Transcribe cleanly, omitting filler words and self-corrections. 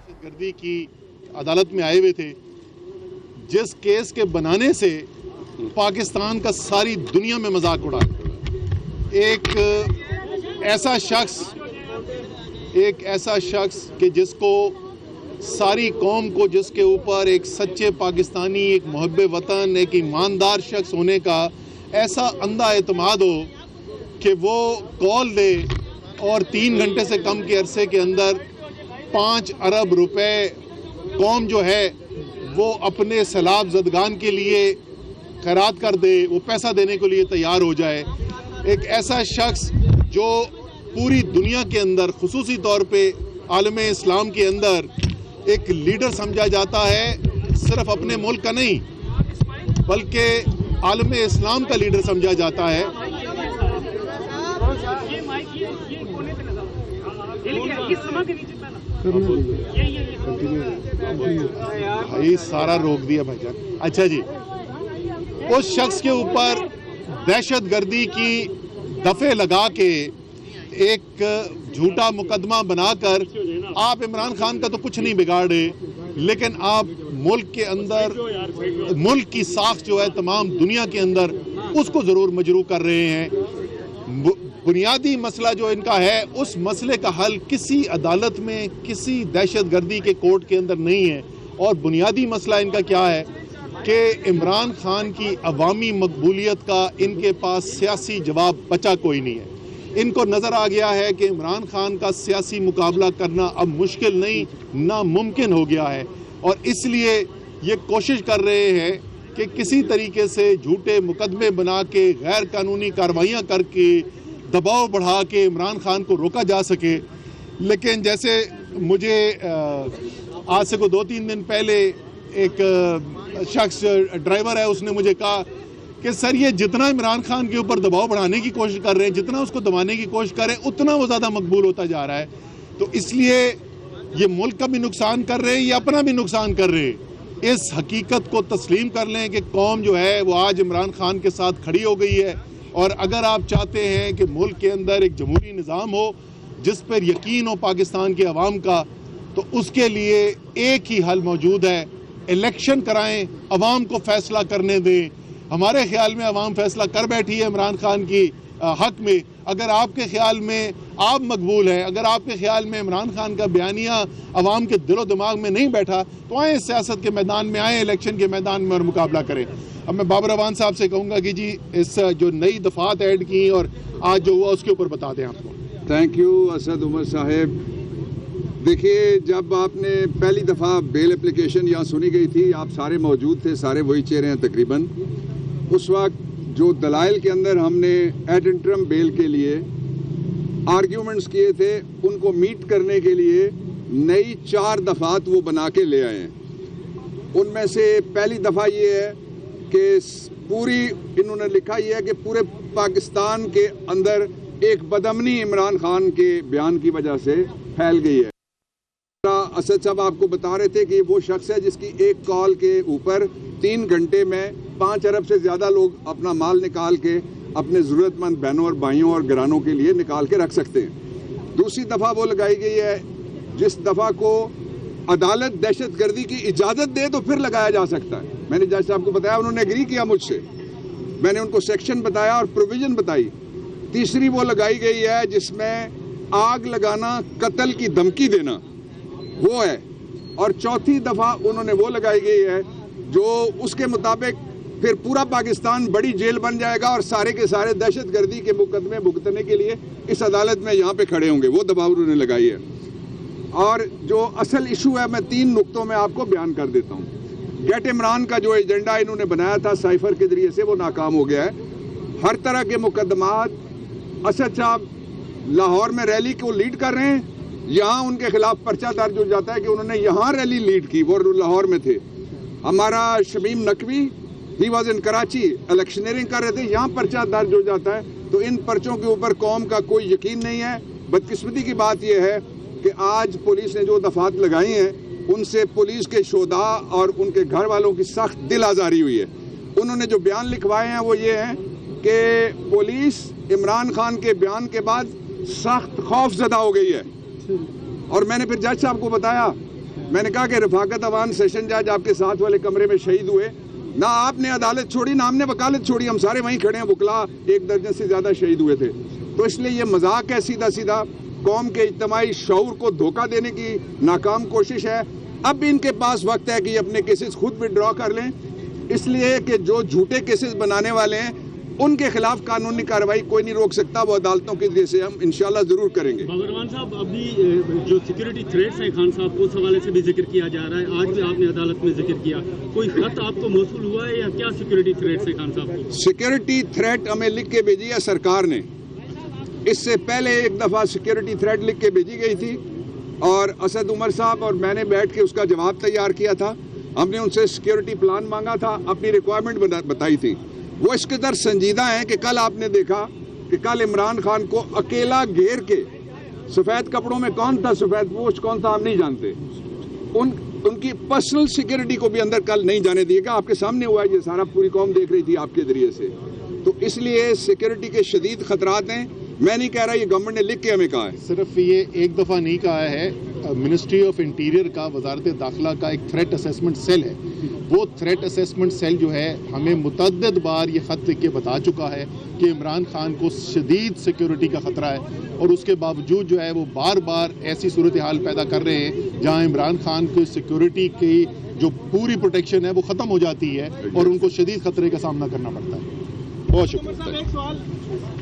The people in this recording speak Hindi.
दहशतगर्दी की अदालत में आए हुए थे, जिस केस के बनाने से पाकिस्तान का सारी दुनिया में मजाक उड़ा। एक ऐसा शख्स कि जिसको सारी कौम को, जिसके ऊपर एक सच्चे पाकिस्तानी, एक मुहब्बे वतन, एक ईमानदार शख्स होने का ऐसा अंधा एतमाद हो कि वो कॉल दे और 3 घंटे से कम के अरसे के अंदर 5 अरब रुपए कौम जो है वो अपने सैलाब ज़दगान के लिए खैरात कर दे, वो पैसा देने के लिए तैयार हो जाए। एक ऐसा शख्स जो पूरी दुनिया के अंदर, खुसूसी तौर पे आलम इस्लाम के अंदर एक लीडर समझा जाता है, सिर्फ अपने मुल्क का नहीं बल्कि आलम इस्लाम का लीडर समझा जाता है। भाई सारा रोक दिया भाईजान। अच्छा जी, उस शख्स के ऊपर दहशतगर्दी की दफे लगा के एक झूठा मुकदमा बनाकर आप इमरान खान का तो कुछ नहीं बिगाड़े, लेकिन आप मुल्क के अंदर मुल्क की साख जो है तमाम दुनिया के अंदर उसको जरूर मजरू कर रहे हैं। बुनियादी मसला जो इनका है, उस मसले का हल किसी अदालत में, किसी दहशतगर्दी के कोर्ट के अंदर नहीं है। और बुनियादी मसला इनका क्या है कि इमरान खान की अवामी मकबूलियत का इनके पास सियासी जवाब बचा कोई नहीं है। इनको नज़र आ गया है कि इमरान खान का सियासी मुकाबला करना अब मुश्किल नहीं, नामुमकिन हो गया है, और इसलिए ये कोशिश कर रहे हैं कि किसी तरीके से झूठे मुकदमे बना के, गैर कानूनी कार्रवाइयाँ करके, दबाव बढ़ा के इमरान खान को रोका जा सके। लेकिन जैसे मुझे आज से को 2-3 दिन पहले एक शख्स ड्राइवर है, उसने मुझे कहा कि सर ये जितना इमरान खान के ऊपर दबाव बढ़ाने की कोशिश कर रहे हैं, जितना उसको दबाने की कोशिश कर रहे हैं, उतना वो ज़्यादा मकबूल होता जा रहा है। तो इसलिए ये मुल्क का भी नुकसान कर रहे हैं, ये अपना भी नुकसान कर रहे हैं। इस हकीकत को तस्लीम कर लें कि कौम जो है वो आज इमरान खान के साथ खड़ी हो गई है, और अगर आप चाहते हैं कि मुल्क के अंदर एक जमहूरी निज़ाम हो जिस पर यकीन हो पाकिस्तान के अवाम का, तो उसके लिए एक ही हल मौजूद है, इलेक्शन कराएं, अवाम को फैसला करने दें। हमारे ख्याल में अवाम फैसला कर बैठी है इमरान खान की हक में। अगर आपके ख्याल में आप मकबूल हैं, अगर आपके ख्याल में इमरान खान का बयानिया अवाम के दिलो दिमाग में नहीं बैठा, तो आए सियासत के मैदान में, आए इलेक्शन के मैदान में और मुकाबला करें। अब मैं बाबर अवान साहब से कहूँगा कि जी इस जो नई दफात ऐड की और आज जो हुआ उसके ऊपर बता दें आपको। थैंक यू असद उमर साहब। देखिए, जब आपने पहली दफ़ा बेल एप्लीकेशन यहाँ सुनी गई थी, आप सारे मौजूद थे, सारे वही चेहरे हैं तकरीबन। उस वक्त जो दलाइल के अंदर हमने एड इंटरम बेल के लिए आर्ग्यूमेंट्स किए थे, उनको मीट करने के लिए नई 4 दफ़ात वो बना के ले आए हैं। उनमें से पहली दफ़ा ये है कि पूरी इन्होंने लिखा ये है कि पूरे पाकिस्तान के अंदर एक बदअमनी इमरान खान के बयान की वजह से फैल गई है। असद साहब आपको बता रहे थे कि वो शख्स है जिसकी एक कॉल के ऊपर 3 घंटे में 5 अरब से ज़्यादा लोग अपना माल निकाल के अपने ज़रूरतमंद बहनों और भाइयों और घरानों के लिए निकाल के रख सकते हैं। दूसरी दफ़ा वो लगाई गई है जिस दफ़ा को अदालत दहशतगर्दी की इजाज़त दे तो फिर लगाया जा सकता है। मैंने जज साहब को बताया, उन्होंने एग्री किया मुझसे, मैंने उनको सेक्शन बताया और प्रोविज़न बताई। तीसरी वो लगाई गई है जिसमें आग लगाना, कत्ल की धमकी देना वो है, और चौथी दफ़ा उन्होंने वो लगाई गई है जो उसके मुताबिक फिर पूरा पाकिस्तान बड़ी जेल बन जाएगा और सारे के सारे दहशतगर्दी के मुकदमे भुगतने के लिए इस अदालत में यहाँ पे खड़े होंगे। वो दबाव उन्होंने लगाई है। और जो असल इशू है, मैं 3 नुक्तों में आपको बयान कर देता हूँ। गेट इमरान का जो एजेंडा इन्होंने बनाया था साइफर के जरिए से, वो नाकाम हो गया है। हर तरह के मुकदमात, असद साहब लाहौर में रैली को लीड कर रहे हैं, यहाँ उनके खिलाफ पर्चा दर्ज हो जाता है कि उन्होंने यहाँ रैली लीड की, वो लाहौर में थे। हमारा Shamim Naqvi, he was in Karachi, electioneering कर रहे थे, यहाँ पर्चा दर्ज हो जाता है। तो इन पर्चों के ऊपर कौम का कोई यकीन नहीं है। बदकिस्मती की बात यह है कि आज पुलिस ने जो दफात लगाई हैं, उनसे पुलिस के शोधा और उनके घर वालों की सख्त दिल आज़ारी हुई है। उन्होंने जो बयान लिखवाए हैं वो ये हैं कि पुलिस इमरान खान के बयान के बाद सख्त खौफजदा हो गई है। और मैंने फिर जज साहब को बताया मैंने कहा कि रफाकत अवान सेशन जज आपके साथ वाले कमरे में शहीद हुए, ना आपने अदालत छोड़ी ना हमने वकालत छोड़ी, हम सारे वहीं खड़े हैं, वकला 1 दर्जन से ज़्यादा शहीद हुए थे। तो इसलिए ये मजाक है, सीधा सीधा कौम के इज्तिमाई शऊर को धोखा देने की नाकाम कोशिश है। अब भी इनके पास वक्त है कि ये अपने केसेस खुद विड्रॉ कर लें, इसलिए कि जो झूठे केसेस बनाने वाले हैं उनके खिलाफ कानूनी कार्रवाई कोई नहीं रोक सकता, वो अदालतों के जरिए से हम इंशाल्लाह जरूर करेंगे। बाबरमान साहब, अभी जो सिक्योरिटी थ्रेट्स हैं खान साहब को, उस हवाले से भी जिक्र किया जा रहा है, आज भी आपने अदालत में जिक्र किया, कोई खत आपको मौसूल हुआ है या क्या सिक्योरिटी थ्रेट्स है खान साहब को? सिक्योरिटी थ्रेट हमें लिख के भेजी है सरकार ने। इससे पहले एक दफ़ा सिक्योरिटी थ्रेट लिख के भेजी गई थी और असद उमर साहब और मैंने बैठ के उसका जवाब तैयार किया था। हमने उनसे सिक्योरिटी प्लान मांगा था, अपनी रिक्वायरमेंट बताई थी। वो इस कदर संजीदा हैं कि कल आपने देखा कि कल इमरान खान को अकेला घेर के, सफ़ेद कपड़ों में कौन था, सफ़ेद पोश कौन था हम नहीं जानते, उनकी पर्सनल सिक्योरिटी को भी अंदर कल नहीं जाने दिएगा। आपके सामने हुआ है, ये सारा पूरी कौम देख रही थी आपके जरिए से। तो इसलिए सिक्योरिटी के शदीद खतरात हैं। मैं नहीं कह रहा, ये गवर्नमेंट ने लिख के हमें कहा है। सिर्फ ये एक दफ़ा नहीं कहा है, मिनिस्ट्री ऑफ इंटीरियर का, वजारत दाखिला का एक थ्रेट असेसमेंट सेल है। वो थ्रेट असेसमेंट सेल जो है हमें मुतअद्दिद बार ये ख़त लिख के बता चुका है कि इमरान खान को शदीद सिक्योरिटी का ख़तरा है, और उसके बावजूद जो है वो बार बार ऐसी सूरत हाल पैदा कर रहे हैं जहाँ इमरान खान की सिक्योरिटी की जो पूरी प्रोटेक्शन है वो ख़त्म हो जाती है और उनको शदीद ख़तरे का सामना करना पड़ता है। बहुत शुक्रिया।